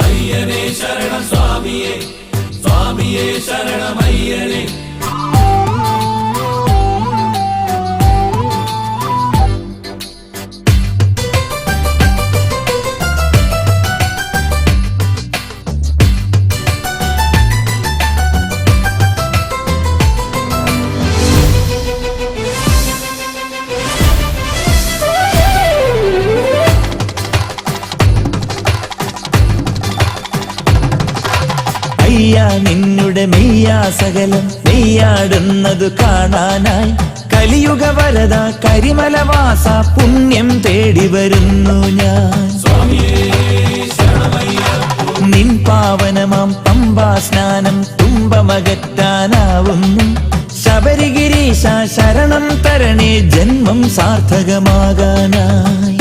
അയ്യനേ ശരണം സ്വാമിയേ, സ്വാമിയേ ശരണമയ്യനേ. അയ്യാ നിന്നുടെ മെയ്യാ സകലം നെയ്യാടുന്നതു കാണാനായി കലിയുഗ വരദ കരിമലവാസ പുണ്യം തേടി വരുന്നു ഞാൻ. നിൻ പാവനമാം പമ്പാ സ്നാനം തുമ്പമകറ്റാനാവുന്നു. ശബരിഗിരീശ ശരണം തരണേ ജന്മം സാർത്ഥകമാകാനായി.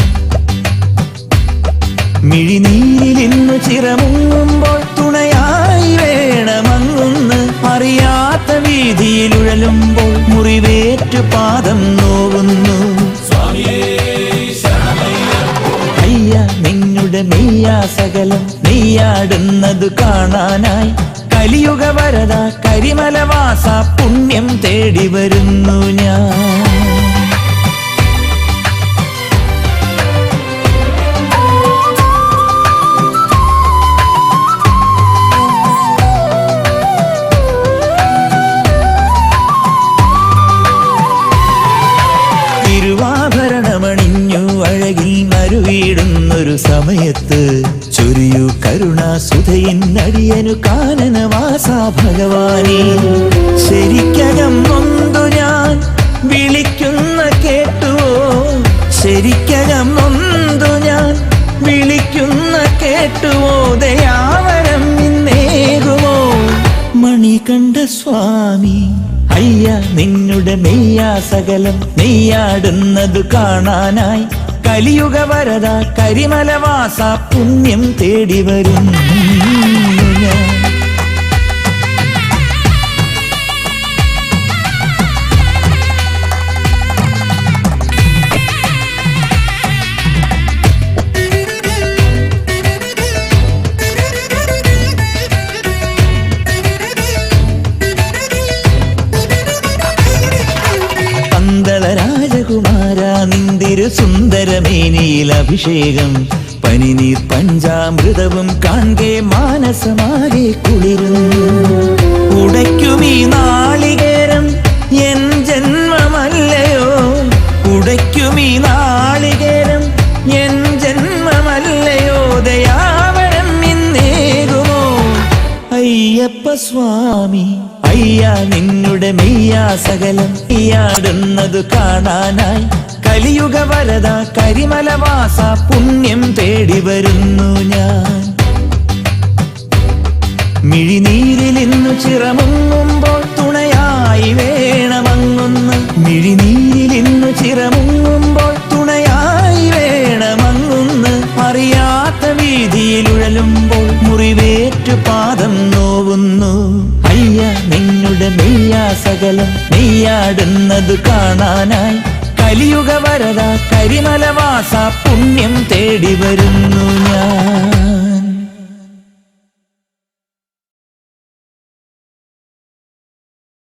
മിഴിനീരിലിന്നു ചിറമുങ്ങുമ്പോൾ തുണയായി വേണമങ്ങുന്ന്. അറിയാത്ത വീതിയിലുഴലുമ്പോൾ മുറിവേറ്റു പാദം നോവുന്നു. അയ്യ നിന്നുടെ മെയ്യാ സകലം നെയ്യാടുന്നതു കാണാനായി കലിയുഗ വരദ കരിമലവാസ പുണ്യം തേടി വരുന്നു ഞാൻ. തിരുവാഭരണമണിഞ്ഞു അഴകിൽ മരുവീടുന്നൊരു സമയത്ത് ചൊരിയു കരുണാസുധയിൻ അടിയനു കാനനവാസ ഭഗവാനേ. ശരിക്കകം നൊന്തു ഞാൻ വിളിക്കുന്ന കേട്ടുവോ, ശരിക്കകം നൊന്തു ഞാൻ വിളിക്കുന്ന കേട്ടുവോ. ദയാവരം ഇന്നേകുമോ മണികണ്ഠ സ്വാമി. അയ്യ നിന്നുടെ മെയ്യാ സകലം നെയ്യാടുന്നതു കാണാനായി കലിയുഗ വരദ കരിമലവാസ പുണ്യം തേടി വരുന്നു ഞാൻ. രാജകുമാര നിന്തിരു സുന്ദരമേനിയിൽ അഭിഷേകം പനിനീർ പഞ്ചാമൃതവും കാൺകെ മാനസമാകെ കുളിരുന്നു. ഉടയ്ക്കുമീ നാളികേരം എൻ ജന്മമല്ലയോ, ഉടയ്ക്കുമീ നാളികേരം എൻ ജന്മമല്ലയോ. ദയാവരം ഇന്നേകുമോ അയ്യപ്പ സ്വാമി. അയ്യാ നിന്നുടെ മെയ്യാ സകലം നെയ്യാടുന്നതു കാണാനായി കലിയുഗ വരദ കരിമലവാസ പുണ്യം തേടി വരുന്നു ഞാൻ. മിഴിനീരിലിന്നു ചിറമുങ്ങുമ്പോൾ തുണയായി വേണമങ്ങുന്ന്. മിഴിനീരിലിന്നു ചിറമുങ്ങുമ്പോൾ തുണയായി വേണമങ്ങുന്ന്. അറിയാത്ത വീതിയിലുഴലുമ്പോൾ മുറിവേറ്റു പാദം നോവുന്നു. അയ്യ നിന്നുടെ മെയ്യാ സകലം നെയ്യാടുന്നതു കാണാനായി കലിയുഗ വരദ കരിമലവാസ പുണ്യം തേടി വരുന്നു ഞാൻ.